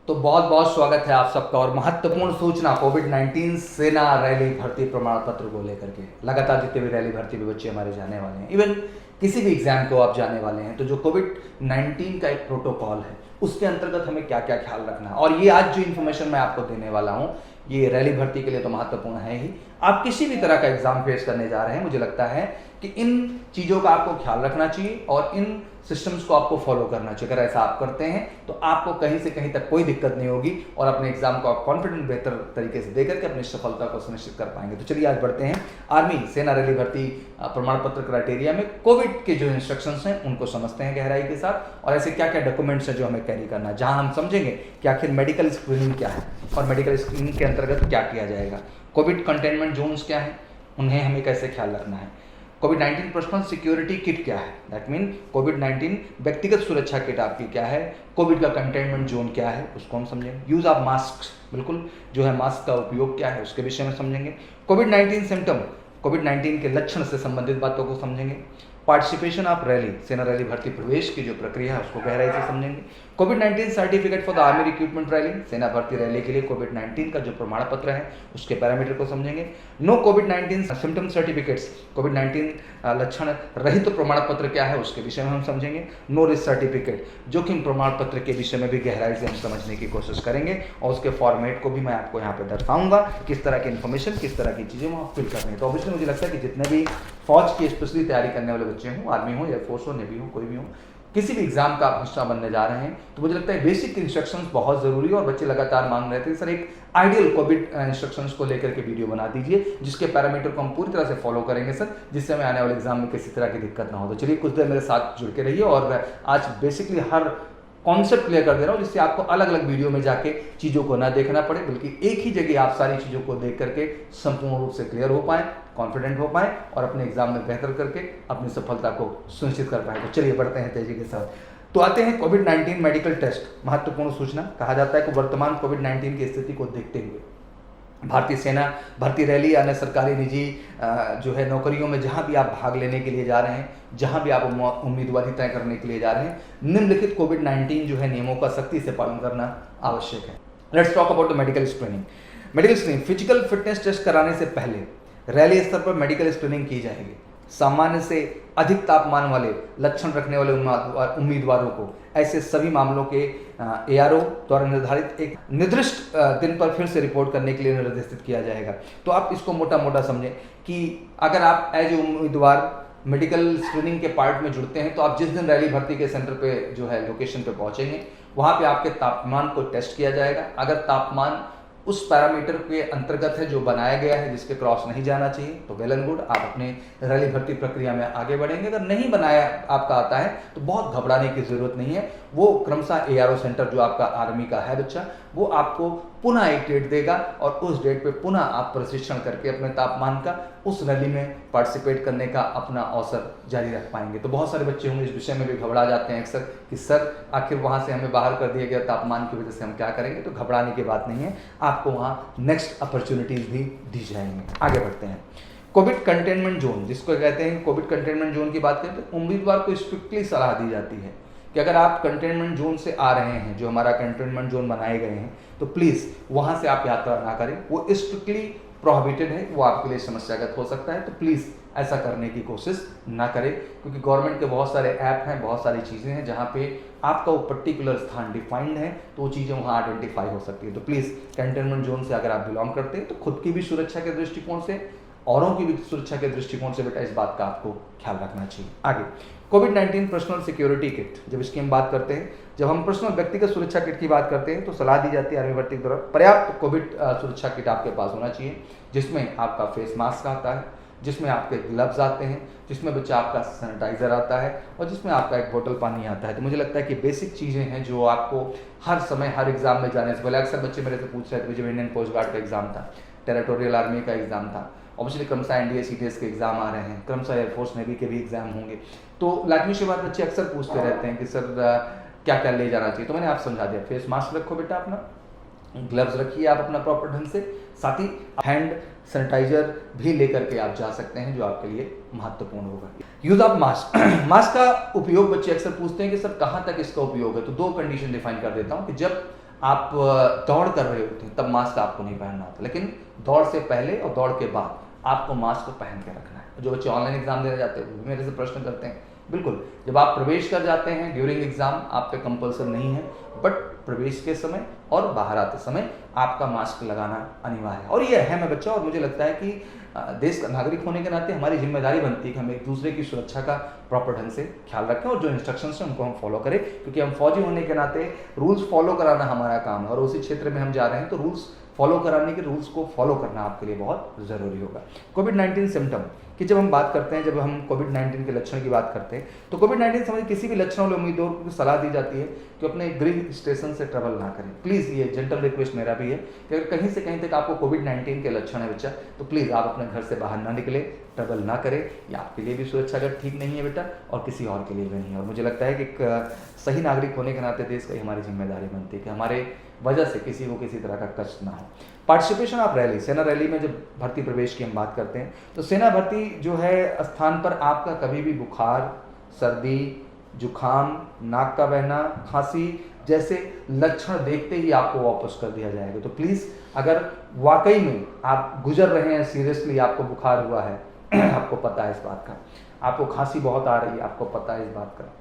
तो बहुत बहुत स्वागत है आप सबका और महत्वपूर्ण सूचना कोविड-19 सेना रैली भर्ती प्रमाण पत्र को लेकर के। लगातार जितने भी रैली भर्ती में बच्चे हमारे जाने वाले हैं, इवन किसी भी एग्जाम को आप जाने वाले हैं, तो जो कोविड-19 का एक प्रोटोकॉल है उसके अंतर्गत हमें क्या क्या ख्याल रखना है, और ये आज जो इन्फॉर्मेशन मैं आपको देने वाला हूँ ये रैली भर्ती के लिए तो महत्वपूर्ण है ही। आप किसी भी तरह का एग्जाम फेस करने जा रहे हैं, मुझे लगता है कि इन चीज़ों का आपको ख्याल रखना चाहिए और इन सिस्टम्स को आपको फॉलो करना चाहिए। अगर ऐसा आप करते हैं तो आपको कहीं से कहीं तक कोई दिक्कत नहीं होगी और अपने एग्जाम को आप कॉन्फिडेंट बेहतर तरीके से देकर के अपनी सफलता को सुनिश्चित कर पाएंगे। तो चलिए आज बढ़ते हैं आर्मी सेना रैली भर्ती प्रमाण पत्र क्राइटेरिया में कोविड के जो इंस्ट्रक्शंस हैं उनको समझते हैं गहराई के साथ, और ऐसे क्या क्या डॉक्यूमेंट्स हैं जो हमें कैरी करना है, जहां हम समझेंगे कि आखिर मेडिकल स्क्रीनिंग क्या है और मेडिकल स्क्रीनिंग के अंतर्गत क्या किया जाएगा, कोविड कंटेनमेंट जोन्स क्या है, उन्हें हमें कैसे ख्याल रखना है, कोविड-19 पर्सनल सिक्योरिटी किट क्या है, दैट मीन कोविड-19 व्यक्तिगत सुरक्षा किट आपकी क्या है, कोविड का कंटेनमेंट जोन क्या है उसको हम समझेंगे, यूज ऑफ मास्क, बिल्कुल जो है मास्क का उपयोग क्या है उसके विषय में समझेंगे, कोविड-19 सिम्टम, कोविड-19 के लक्षण से संबंधित बातों को समझेंगे, पार्टिसिपेशन ऑफ रैली सेना रैली भर्ती प्रवेश की जो प्रक्रिया है उसको गहराई से समझेंगे, कोविड-19 certificate for the army recruitment rally सेना भर्ती रैली के लिए कोविड-19 का जो प्रमाण पत्र है उसके पैरामीटर को समझेंगे, नो कोविड-19 सिम्टम सर्टिफिकेट्स कोविड-19 लक्षण रहित प्रमाण पत्र क्या है उसके विषय में हम समझेंगे, नो रिस्क सर्टिफिकेट जोखिम प्रमाण पत्र के विषय में भी गहराई से हम समझने की कोशिश करेंगे और उसके फॉर्मेट को भी मैं आपको यहाँ पे दर्शाऊंगा, किस तरह की इन्फॉर्मेशन किस तरह की चीज़ें वहाँ फिल करनी है। तो ऑब्वियसली मुझे लगता है कि जितने भी फौज की स्पेशली तैयारी करने वाले बच्चे हों, आर्मी हो, एयरफोर्स हो, नेवी हो, कोई भी हो, किसी भी एग्जाम का आप हिस्सा बनने जा रहे हैं, तो मुझे लगता है बेसिक इंस्ट्रक्शंस बहुत जरूरी है और बच्चे लगातार मांग रहे थे सर एक आइडियल कोविड इंस्ट्रक्शंस को लेकर के वीडियो बना दीजिए जिसके पैरामीटर को हम पूरी तरह से फॉलो करेंगे सर, जिससे हमें आने वाले एग्जाम में किसी तरह की दिक्कत ना हो। तो चलिए कुछ देर मेरे साथ जुड़ के रहिए और आज बेसिकली हर कॉन्सेप्ट क्लियर कर दे रहा हूँ जिससे आपको अलग अलग वीडियो में जाके चीज़ों को ना देखना पड़े, बल्कि एक ही जगह आप सारी चीज़ों को देख करके संपूर्ण रूप से क्लियर हो पाएँ, कॉन्फिडेंट हो पाएँ और अपने एग्जाम में बेहतर करके अपनी सफलता को सुनिश्चित कर पाएँ। तो चलिए बढ़ते हैं तेजी के साथ। तो आते हैं कोविड-19 मेडिकल टेस्ट। महत्वपूर्ण सूचना, कहा जाता है कि वर्तमान कोविड-19 की स्थिति को देखते हुए भारतीय सेना भर्ती रैली अन्य सरकारी निजी जो है नौकरियों में जहां भी आप भाग लेने के लिए जा रहे हैं, जहां भी आप उम्मीदवारी तय करने के लिए जा रहे हैं, निम्नलिखित कोविड-19 जो है नियमों का सख्ती से पालन करना आवश्यक है। Let's talk about the medical screening. Medical screening physical fitness test कराने से पहले रैली स्तर पर मेडिकल स्क्रीनिंग की जाएगी। सामान्य से अधिक तापमान वाले लक्षण रखने वाले उम्मीदवारों को ऐसे सभी मामलों के एआरओ द्वारा निर्धारित एक निर्दिष्ट दिन पर फिर से रिपोर्ट करने के लिए निर्देशित किया जाएगा। तो आप इसको मोटा मोटा समझें कि अगर आप एज उम्मीदवार मेडिकल स्क्रीनिंग के पार्ट में जुड़ते हैं तो आप जिस दिन रैली भर्ती के सेंटर पे जो है लोकेशन पे पहुंचेंगे वहां पे आपके तापमान को टेस्ट किया जाएगा। अगर तापमान उस पैरामीटर के अंतर्गत है जो बनाया गया है जिसके क्रॉस नहीं जाना चाहिए तो वेल एंड गुड, आप अपने रैली भर्ती प्रक्रिया में आगे बढ़ेंगे। अगर नहीं बनाया आपका आता है तो बहुत घबराने की जरूरत नहीं है, वो क्रमशः एआरओ सेंटर जो आपका आर्मी का है बच्चा वो आपको पुनः एक डेट देगा और उस डेट पे पुनः आप प्रशिक्षण करके अपने तापमान का उस रैली में पार्टिसिपेट करने का अपना अवसर जारी रख पाएंगे। तो बहुत सारे बच्चे होंगे इस विषय में भी घबरा जाते हैं अक्सर कि सर आखिर वहाँ से हमें बाहर कर दिया गया तापमान की वजह से हम क्या करेंगे। तो घबराने की बात नहीं है, आपको वहाँ नेक्स्ट अपॉर्चुनिटीज भी दी जाएंगी। आगे बढ़ते हैं। कोविड कंटेनमेंट जोन जिसको कहते हैं, कोविड कंटेनमेंट जोन की बात करें तो उम्मीदवार को स्ट्रिक्टली सलाह दी जाती है कि अगर आप कंटेनमेंट जोन से आ रहे हैं, जो हमारा कंटेनमेंट जोन बनाए गए हैं, तो प्लीज़ वहाँ से आप यात्रा ना करें। वो स्ट्रिक्टली प्रोहिबिटेड है, वो आपके लिए समस्यागत हो सकता है, तो प्लीज़ ऐसा करने की कोशिश ना करें क्योंकि गवर्नमेंट के बहुत सारे ऐप हैं, बहुत सारी चीज़ें हैं जहाँ पे आपका वो पर्टिकुलर स्थान डिफाइंड है तो वो चीज़ें वहाँ आइडेंटिफाई हो सकती है। तो प्लीज़ कंटेनमेंट जोन से अगर आप बिलोंग करते हैं तो खुद की भी सुरक्षा के दृष्टिकोण से, औरों की भी सुरक्षा के दृष्टिकोण से बेटा इस बात का आपको ख्याल रखना चाहिए। आगे कोविड-19 पर्सनल सिक्योरिटी किट, जब इसकी हम बात करते हैं, जब हम पर्सनल व्यक्तिगत सुरक्षा किट की बात करते हैं तो सलाह दी जाती है आर्मी भर्ती के दौरान पर्याप्त कोविड सुरक्षा किट आपके पास होना चाहिए, जिसमें आपका फेस मास्क आता है, जिसमें आपके ग्लव्स आते हैं, जिसमें बच्चा आपका सैनिटाइजर आता है और जिसमें आपका एक बोतल पानी आता है। तो मुझे लगता है कि बेसिक चीज़ें हैं जो आपको हर समय हर एग्जाम में जाने से पहले, अक्सर बच्चे मेरे से पूछ रहे थे जब इंडियन कोस्ट गार्ड का एग्जाम था, टेरिटोरियल आर्मी का एग्जाम था, ऑब्वियसली क्रमशः एनडीए सीटीएस के एग्जाम आ रहे हैं, क्रमशः एयरफोर्स नेवी के भी एग्जाम होंगे, तो लाजमी सी बात बच्चे अक्सर पूछते रहते हैं कि सर क्या क्या ले जाना चाहिए। तो मैंने आप समझा दिया, फेस मास्क रखो बेटा अपना, ग्लव्स रखिए आप अपना प्रॉपर ढंग से, साथ ही हैंड सैनिटाइजर भी लेकर के आप जा सकते हैं जो आपके लिए महत्वपूर्ण होगा। यूज ऑफ मास्क मास्क का उपयोग बच्चे अक्सर पूछते हैं कि सर कहाँ तक इसका उपयोग है। तो दो कंडीशन डिफाइन कर देता हूँ कि जब आप दौड़ कर रहे होते हैं तब मास्क आपको नहीं पहनना होता, लेकिन दौड़ से पहले और दौड़ के बाद आपको मास्क पहन के रखना है। जो बच्चे ऑनलाइन एग्जाम देने जाते हैं वो भी मेरे से प्रश्न करते हैं, बिल्कुल जब आप प्रवेश कर जाते हैं ड्यूरिंग एग्जाम आप पे कंपल्सन नहीं है, बट प्रवेश के समय और बाहर आते समय आपका मास्क लगाना अनिवार्य है। और ये अहम है बच्चा, और मुझे लगता है कि देश का नागरिक होने के नाते हमारी जिम्मेदारी बनती है कि हम एक दूसरे की सुरक्षा का प्रॉपर ढंग से ख्याल रखें और जो इंस्ट्रक्शंस हैं उनको हम फॉलो करें, क्योंकि हम फौजी होने के नाते रूल्स फॉलो कराना हमारा काम है और उसी क्षेत्र में हम जा रहे हैं तो रूल्स फॉलो कराने के रूल्स को फॉलो करना आपके लिए बहुत ज़रूरी होगा। कोविड-19 सिम्टम कि जब हम बात करते हैं, जब हम कोविड-19 के लक्षण की बात करते हैं तो कोविड-19 संबंधित किसी भी लक्षण वाले उम्मीदवार को सलाह दी जाती है कि अपने गृह स्टेशन से ट्रैवल ना करें। प्लीज़ ये जेंटल रिक्वेस्ट मेरा भी है कि अगर कहीं से कहीं तक आपको कोविड-19 के लक्षण है बच्चा, तो प्लीज़ आप अपने घर से बाहर ना निकले, ट्रैवल ना करें। ये आपके लिए भी सुरक्षा अगर ठीक नहीं है बेटा और किसी और के लिए भी नहीं है। और मुझे लगता है कि एक सही नागरिक होने के नाते देश का हमारी जिम्मेदारी बनती है कि हमारे वजह से किसी को किसी तरह का कष्ट ना हो। पार्टिसिपेशन ऑफ रैली, सेना रैली में जब भर्ती प्रवेश की हम बात करते हैं तो सेना भर्ती जो है स्थान पर आपका कभी भी बुखार, सर्दी, जुखाम, नाक का बहना, खांसी जैसे लक्षण देखते ही आपको वापस कर दिया जाएगा। तो प्लीज़ अगर वाकई में आप गुजर रहे हैं, सीरियसली आपको बुखार हुआ है आपको पता है इस बात का, आपको खांसी बहुत आ रही है, आपको पता है इस बात का,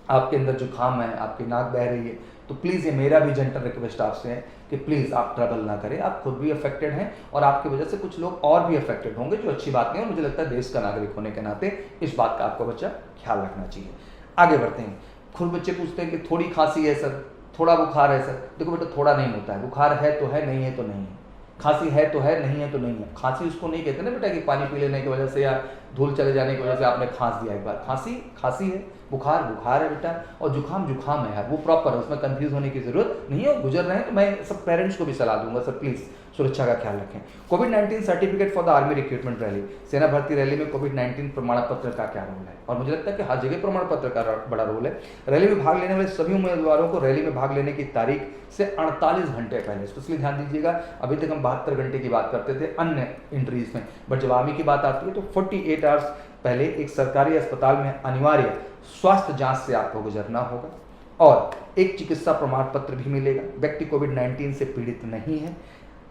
आपके अंदर जुखाम है, आपकी नाक बह रही है, तो प्लीज़ ये मेरा भी जेंटल रिक्वेस्ट आपसे है कि प्लीज़ आप ट्रैवल ना करें। आप खुद भी अफेक्टेड हैं और आपकी वजह से कुछ लोग और भी अफेक्टेड होंगे, जो अच्छी बात नहीं है। और मुझे लगता है देश का नागरिक होने के नाते इस बात का आपको बच्चा ख्याल रखना चाहिए। आगे बढ़ते हैं। खुद बच्चे पूछते हैं कि थोड़ी खांसी है सर, थोड़ा बुखार है सर। देखो बेटा, थोड़ा नहीं होता है, बुखार है तो है, नहीं है तो नहीं है, खांसी है तो है, नहीं है तो नहीं है। खांसी उसको नहीं कहते ना बेटा कि पानी पी लेने की वजह से या धूल चले जाने की वजह से आपने खांस दिया एक बार। खांसी खांसी है, बुखार बुखार है बेटा, और जुखाम जुखाम है यार, वो प्रॉपर है, उसमें कंफ्यूज होने की जरूरत नहीं है। गुजर रहे हैं तो मैं सब पेरेंट्स को भी सलाह दूंगा सर प्लीज़ सुरक्षा का ख्याल रखें। कोविड-19 certificate for the army recruitment rally, सेना भर्ती रैली में कोविड-19 प्रमाण पत्र का क्या रोल है? और मुझे लगता है कि हर जगह प्रमाण पत्र का बड़ा रोल है। रैली में भाग लेने वाले सभी उम्मीदवारों को रैली में भाग लेने की तारीख से 48 घंटे पहले, स्पेशली ध्यान दीजिएगा, अभी तक हम 72 घंटे की बात करते थे अन्य इंट्रीज में, बट जब आर्मी की बात आती है तो 48 आवर्स पहले एक सरकारी अस्पताल में अनिवार्य स्वास्थ्य जांच से आपको गुजरना होगा और एक चिकित्सा प्रमाण पत्र भी मिलेगा। व्यक्ति कोविड-19 से पीड़ित नहीं है।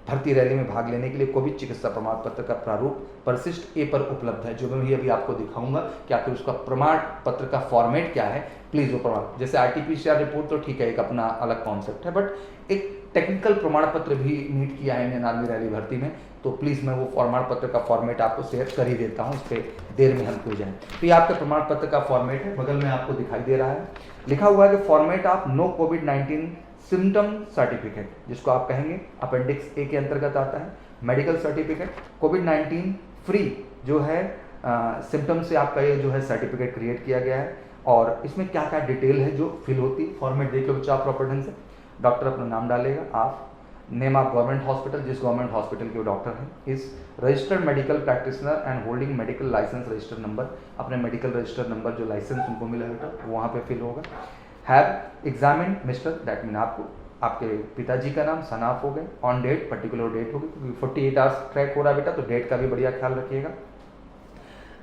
भर्ती रैली में भाग लेने के लिए कोविड चिकित्सा प्रमाण पत्र का प्रारूप परिशिष्ट ए पर उपलब्ध है, जो मैं अभी आपको दिखाऊंगा कि आखिर उसका प्रमाण पत्र का फॉर्मेट क्या है। प्लीज़ वो प्रमाण, जैसे आरटीपीसीआर रिपोर्ट तो ठीक है, एक अपना अलग कॉन्सेप्ट है, बट एक टेक्निकल प्रमाण पत्र भी नीट किया है इंडियन आर्मी रैली भर्ती में, तो प्लीज़ मैं वो प्रमाण पत्र का फॉर्मेट आपको शेयर कर ही देता हूँ, इस पर देर में हम क्यों जाएँ। तो ये आपके प्रमाण पत्र का फॉर्मेट है, बगल में आपको दिखाई दे रहा है, लिखा हुआ है कि फॉर्मेट ऑफ नो कोविड-19 सिम्टम सर्टिफिकेट, जिसको आप कहेंगे अपेंडिक्स ए के अंतर्गत आता है। मेडिकल सर्टिफिकेट, कोविड-19 फ्री जो है सिम्टम से आपका ये जो है सर्टिफिकेट क्रिएट किया गया है और इसमें क्या क्या डिटेल है जो फिल होती है। फॉर्मेट देखिए बच्चा आप प्रॉपर ढंग से, डॉक्टर अपना नाम डालेगा, आप नेम ऑफ गवर्नमेंट हॉस्पिटल, जिस गवर्नमेंट हॉस्पिटल के वो डॉक्टर हैं, इस registered medical practitioner and holding medical licence register number, अपने मेडिकल रजिस्टर नंबर जो लाइसेंस उनको मिला है वो वहाँ पे फिल होगा। Have examine mister, that mean आपको आपके पिताजी का नाम सनाफ हो गए, ऑन डेट पर्टिकुलर डेट होगी क्योंकि 48 आवर्स ट्रैक हो रहा है बेटा, तो डेट का भी बढ़िया ख्याल रखिएगा।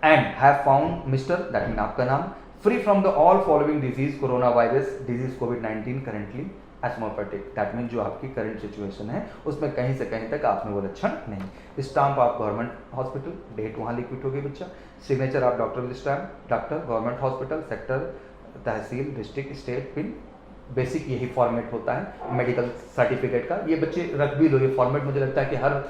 And have found mister, that mean आपका नाम, free from the all following disease, corona virus disease कोविड-19 करेंटली एस्मोपेटिक, दैट मीन जो आपकी करंट सिचुएशन है उसमें कहीं से कहीं तक आप में वो लक्षण नहीं। Stamp of government hospital, date वहाँ लिक्विड होगी बच्चा। Signature of doctor stamp, doctor government hospital sector तहसील डिस्ट्रिक्ट स्टेट पिन, बेसिक यही फॉर्मेट होता है मेडिकल सर्टिफिकेट का। ये बच्चे रख भी लो, ये फॉर्मेट मुझे लगता है कि हर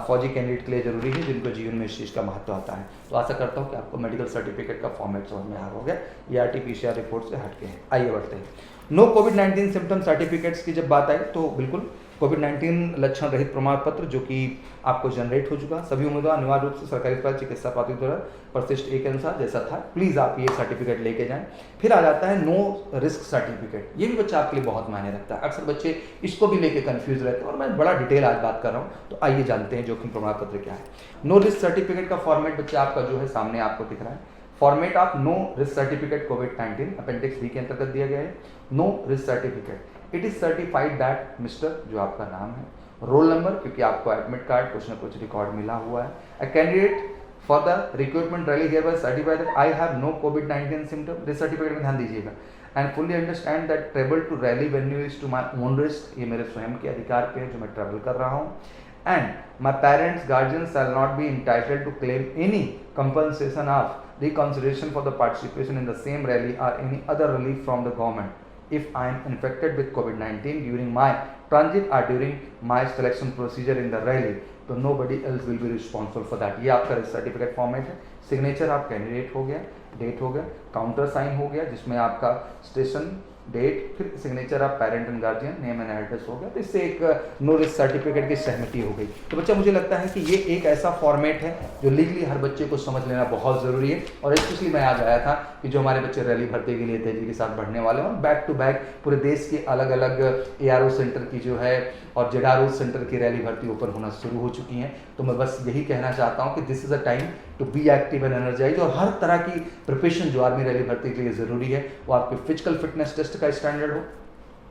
फौजी कैंडिडेट के लिए जरूरी है जिनको जीवन में इस चीज़ का महत्व आता है। तो आशा करता हूँ कि आपको मेडिकल सर्टिफिकेट का फॉर्मेट समझ में आ हो गया, ये आरटीपीसीआर रिपोर्ट से हटके है। आइए बढ़ते हैं। नो कोविड-19 सिम्टम सर्टिफिकेट्स की जब बात आई तो बिल्कुल कोविड-19 लक्षण रहित प्रमाण पत्र जो कि आपको जनरेट हो चुका, सभी उम्मीदवार अनिवार्य रूप से सरकारी अस्पताल चिकित्सा पात्रता द्वारा परिशिष्ट ए के अनुसार जैसा था, प्लीज़ आप ये सर्टिफिकेट लेके जाएं। फिर आ जाता है नो रिस्क सर्टिफिकेट, ये भी बच्चा आपके लिए बहुत मायने रखता है। अक्सर बच्चे इसको भी लेके कंफ्यूज रहते हैं और मैं बड़ा डिटेल आज बात कर रहा हूँ, तो आइए जानते हैं जोखिम प्रमाण पत्र क्या है। नो रिस्क सर्टिफिकेट का फॉर्मेट बच्चा आपका जो है सामने आपको दिख रहा है। Format of no risk certificate कोविड-19 अपेंडिक्स बी के अंतर्गत दिया गया है। No risk certificate, it is certified that mister, जो आपका नाम है, रोल नंबर क्योंकि आपको एडमिट कार्ड कुछ ना कुछ रिकॉर्ड मिला हुआ है, a candidate for the recruitment rally here by certified that I have no कोविड-19 सिम्टम। रिस्क सर्टिफिकेट में ध्यान दीजिएगा, and fully understand that travel to rally venue is to my own risk, ये मेरे स्वयं के अधिकार पे है जो मैं ट्रैवल कर रहा हूँ. And my parents guardian shall not be entitled to claim any compensation of reconsideration for the participation in the same rally or any other relief from the government if I am infected with COVID-19 during my transit or during my selection procedure in the rally. तो nobody else will be responsible for that. ये आपका certificate format है. Signature आप candidate हो गया, date हो गया, counter sign हो गया जिसमें आपका स्टेशन डेट, फिर signature of parent and guardian, name and address हो गया. तो इससे एक नो रिस्क सर्टिफिकेट की सहमति हो गई. तो बच्चा मुझे लगता है कि ये एक ऐसा फॉर्मेट है जो लीगली हर बच्चे को समझ लेना बहुत ज़रूरी है. और स्पेशली मैं आज आया था कि जो हमारे बच्चे रैली भर्ती के लिए तेजी के साथ बढ़ने वाले हैं और बैक टू बैक पूरे देश के अलग अलग ARO सेंटर की जो है और ZRO सेंटर की रैली भर्ती ओपन होना शुरू हो चुकी हैं. तो मैं बस यही कहना चाहता हूँ कि this is a time to be active and energise. और हर तरह की प्रिपरेशन जो आर्मी रैली भर्ती के लिए ज़रूरी है वो आपके फिजिकल फिटनेस टेस्ट का स्टैंडर्ड हो,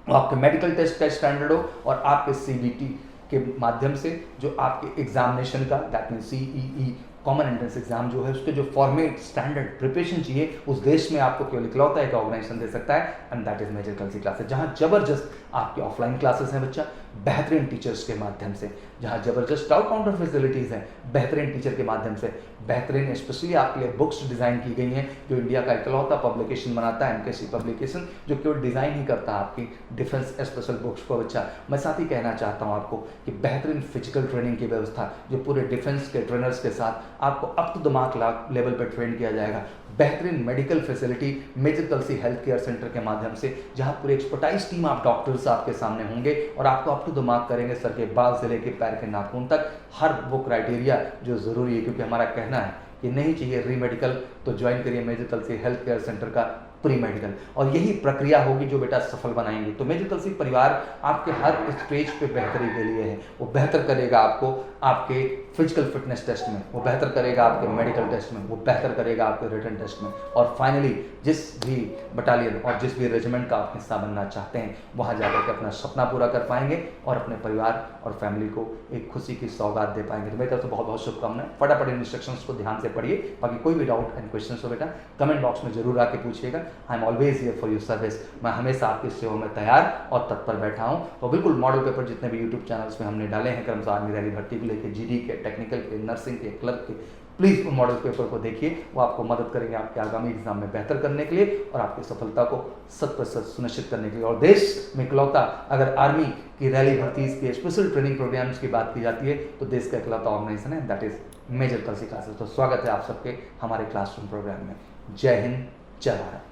वो आपके मेडिकल टेस्ट का स्टैंडर्ड हो और आपके CBT के माध्यम से जो आपके एग्जामिनेशन का that mean CEE common entrance exam जो है उसके जो फॉर्मेट स्टैंडर्ड प्रिपरेशन चाहिए उस देश में आपको केवल इकलौता एक ऑर्गेनाइजेशन दे सकता है and that is major Kalsi classes. जहाँ जबरदस्त आपके ऑफलाइन क्लासेस हैं बच्चा बेहतरीन टीचर्स के माध्यम से, जहाँ जबरदस्त स्टाफ काउंटर फैसिलिटीज़ हैं बेहतरीन टीचर के माध्यम से, बेहतरीन स्पेशली आपके लिए बुक्स डिज़ाइन की गई हैं जो इंडिया का इकलौता पब्लिकेशन बनाता है MKC पब्लिकेशन जो केवल डिज़ाइन ही करता है आपकी डिफेंस स्पेशल बुक्स को. बच्चा मैं साथ ही कहना चाहता हूँ आपको कि बेहतरीन फिजिकल ट्रेनिंग की व्यवस्था जो पूरे डिफेंस के ट्रेनर्स के साथ आपको up to the mark level पर ट्रेन किया जाएगा. बेहतरीन medical facility major Kalsi health care centre के माध्यम से जहां पूरी एक्सपर्टाइज टीम आप डॉक्टर्स आपके सामने होंगे और आपको अप टू द मार्क करेंगे सर के बाल से लेके पैर के नाखून तक हर वो क्राइटेरिया जो ज़रूरी है. क्योंकि हमारा कहना है कि नहीं चाहिए री मेडिकल तो ज्वाइन करिए major Kalsi health care centre का प्री मेडिकल और यही प्रक्रिया होगी जो बेटा सफल बनाएंगे. तो मेजर कल्सी परिवार आपके हर स्टेज पे बेहतरी के लिए है. वो बेहतर करेगा आपको आपके फिजिकल फिटनेस टेस्ट में, वो बेहतर करेगा आपके मेडिकल टेस्ट में, वो बेहतर करेगा आपके रिटन टेस्ट में और फाइनली जिस भी बटालियन और जिस भी रेजिमेंट का आप हिस्सा बनना चाहते हैं वहाँ जाकर के अपना सपना पूरा कर पाएंगे और अपने परिवार और फैमिली को एक खुशी की सौगात दे पाएंगे. तो मेरी तरफ से बहुत बहुत शुभकामनाएं. फटाफट इंस्ट्रक्शंस को ध्यान से पढ़िए. बाकी कोई भी डाउट एंड क्वेश्चन हो बेटा कमेंट बॉक्स में जरूर आके पूछिएगा. I am always here for your service. मैं हमेशा आपकी सेवा में तैयार और तत्पर बैठा हूँ. तो बिल्कुल मॉडल पेपर जितने भी यूट्यूब चैनल्स में हमने डाले हैं कर्मचारी आर्मी रैली भर्ती को लेकर GD के, टेक्निकल के, नर्सिंग के, क्लर्क के, प्लीज़ उन मॉडल पेपर को देखिए. वो आपको मदद करेंगे आपके आगामी एग्जाम में बेहतर करने के लिए और आपकी सफलता को 100% सुनिश्चित करने के लिए. और देश में इकलौता अगर आर्मी की रैली भर्ती के स्पेशल ट्रेनिंग प्रोग्राम्स की बात की जाती है तो देश का इकलौता ऑर्गेनाइजेशन है that is major Kalsi classes. तो स्वागत है आप सबके हमारे क्लासरूम प्रोग्राम में. जय हिंद, जय भारत.